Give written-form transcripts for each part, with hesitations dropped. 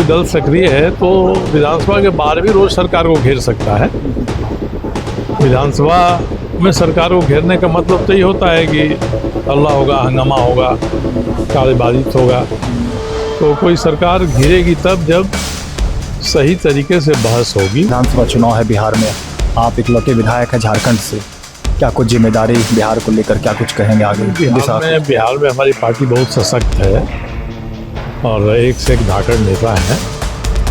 दल सक्रिय है तो विधानसभा के बाहर भी रोज सरकार को घेर सकता है। विधानसभा में सरकार को घेरने का मतलब तो ये होता है कि हल्ला होगा, हंगामा होगा, कार्यबाधित होगा। तो कोई सरकार घिरेगी तब जब सही तरीके से बहस होगी। विधानसभा चुनाव है बिहार में, आप इकलौते विधायक हैं झारखंड से, क्या कुछ जिम्मेदारी बिहार को लेकर क्या कुछ कहेंगे आगे? बिहार में हमारी पार्टी बहुत सशक्त है और एक से एक धाकड़ नेता हैं।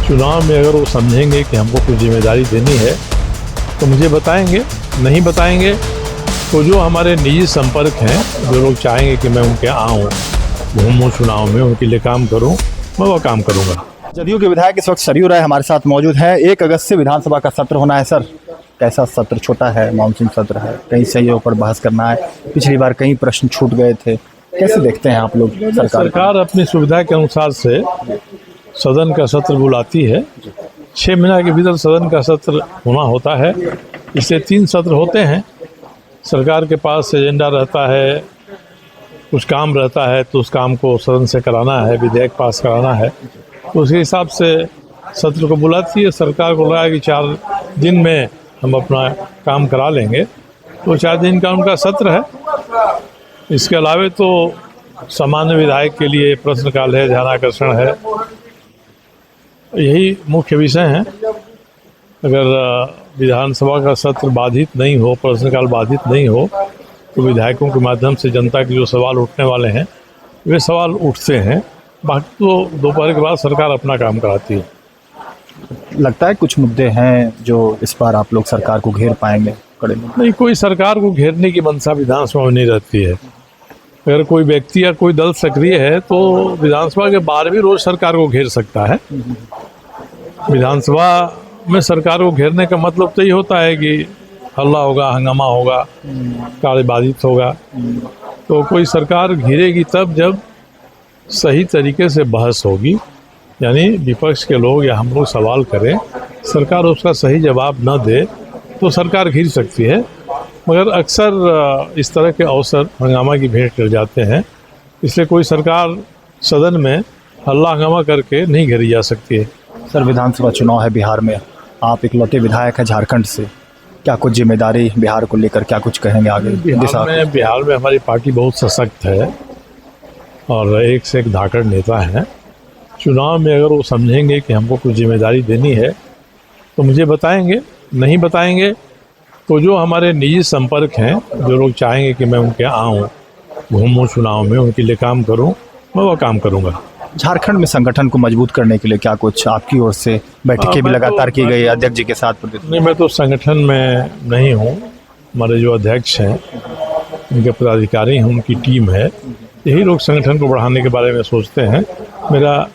चुनाव में अगर वो समझेंगे कि हमको कुछ जिम्मेदारी देनी है तो मुझे बताएंगे, नहीं बताएंगे तो जो हमारे निजी संपर्क हैं, जो लोग चाहेंगे कि मैं उनके आऊँ, घूमूँ चुनाव में, उनके लिए काम करूँ, मैं वो काम करूँगा। जदयू के विधायक इस वक्त सरयू राय हमारे साथ मौजूद हैं। 1 अगस्त से विधानसभा का सत्र होना है सर, कैसा सत्र? छोटा है, मानसून सत्र है, कई सहयोग पर बहस करना है। पिछली बार कई प्रश्न छूट गए थे, कैसे देखते हैं आप लोग? सरकार अपनी सुविधा के अनुसार से सदन का सत्र बुलाती है। 6 महीने के भीतर सदन का सत्र होना होता है, इससे 3 सत्र होते हैं। सरकार के पास एजेंडा रहता है, कुछ काम रहता है तो उस काम को सदन से कराना है, विधेयक पास कराना है, तो उसी हिसाब से सत्र को बुलाती है। सरकार को लगा कि 4 दिन में हम अपना काम करा लेंगे, तो 4 दिन का उनका सत्र है। इसके अलावे तो सामान्य विधायक के लिए प्रश्नकाल है, ध्यानाकर्षण है, यही मुख्य विषय हैं। अगर विधानसभा का सत्र बाधित नहीं हो, प्रश्नकाल बाधित नहीं हो, तो विधायकों के माध्यम से जनता के जो सवाल उठने वाले हैं वे सवाल उठते हैं। बाकी तो दोपहर के बाद सरकार अपना काम कराती है। लगता है कुछ मुद्दे हैं जो इस बार आप लोग सरकार को घेर पाएंगे? कड़े नहीं, कोई सरकार को घेरने की मंशा विधानसभा में नहीं रहती है। अगर कोई व्यक्ति या कोई दल सक्रिय है तो विधानसभा के बाहर भी रोज सरकार को घेर सकता है। विधानसभा में सरकार को घेरने का मतलब तो ये होता है कि हल्ला होगा, हंगामा होगा, कार्यबाधित होगा। तो कोई सरकार घिरेगी तब जब सही तरीके से बहस होगी, यानी विपक्ष के लोग या हम लोग सवाल करें, सरकार उसका सही जवाब न दे तो सरकार घिर सकती है। मगर अक्सर इस तरह के अवसर हंगामा की भेंट कर जाते हैं, इसलिए कोई सरकार सदन में हल्ला हंगामा करके नहीं घेरी जा सकती है। सर, विधानसभा चुनाव है बिहार में, आप इकलौते विधायक हैं झारखंड से, क्या कुछ जिम्मेदारी बिहार को लेकर क्या कुछ कहेंगे आगे? बिहार में हमारी पार्टी बहुत सशक्त है और एक से एक धाकड़ नेता हैं। चुनाव में अगर वो समझेंगे कि हमको कुछ जिम्मेदारी देनी है तो मुझे बताएंगे, नहीं बताएंगे तो जो हमारे निजी संपर्क हैं, जो लोग चाहेंगे कि मैं उनके आऊँ, घूमूँ चुनाव में, उनके लिए काम करूँ, मैं वो काम करूँगा। झारखंड में संगठन को मजबूत करने के लिए क्या कुछ आपकी ओर से बैठकें भी लगातार की गई अध्यक्ष जी के साथ? नहीं, मैं तो संगठन में नहीं हूँ। हमारे जो अध्यक्ष हैं, उनके पदाधिकारी हैं, उनकी टीम है, यही लोग संगठन को बढ़ाने के बारे में सोचते हैं। मेरा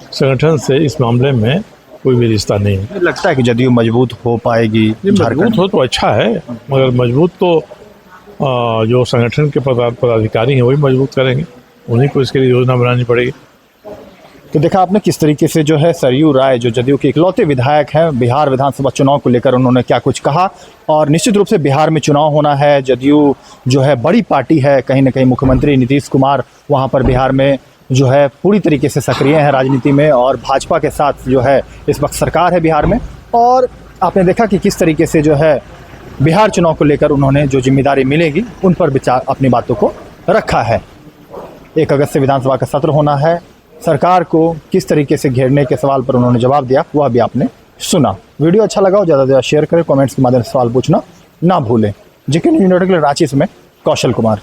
संगठन से इस मामले में कोई भी रिश्ता नहीं है। लगता है कि जदयू मजबूत हो पाएगी? मजबूत हो तो अच्छा है, मगर मजबूत तो जो संगठन के पदाधिकारी हैं वही मजबूत करेंगे, उन्हीं को इसके लिए योजना बनानी पड़ेगी। तो देखा आपने किस तरीके से जो है सरयू राय, जो जदयू के इकलौते विधायक हैं, बिहार विधानसभा चुनाव को लेकर उन्होंने क्या कुछ कहा। और निश्चित रूप से बिहार में चुनाव होना है, जदयू जो है बड़ी पार्टी है, कहीं ना कहीं मुख्यमंत्री नीतीश कुमार वहाँ पर बिहार में जो है पूरी तरीके से सक्रिय हैं राजनीति में, और भाजपा के साथ जो है इस वक्त सरकार है बिहार में। और आपने देखा कि किस तरीके से जो है बिहार चुनाव को लेकर उन्होंने जो जिम्मेदारी मिलेगी उन पर विचार, अपनी बातों को रखा है। 1 अगस्त से विधानसभा का सत्र होना है, सरकार को किस तरीके से घेरने के सवाल पर उन्होंने जवाब दिया वह भी आपने सुना। वीडियो अच्छा लगा हो ज़्यादा से ज़्यादा शेयर करें, कमेंट्स के माध्यम से सवाल पूछना ना भूलें। जेके न्यूज़ नेटवर्क के लिए रांची से मैं कौशल कुमार।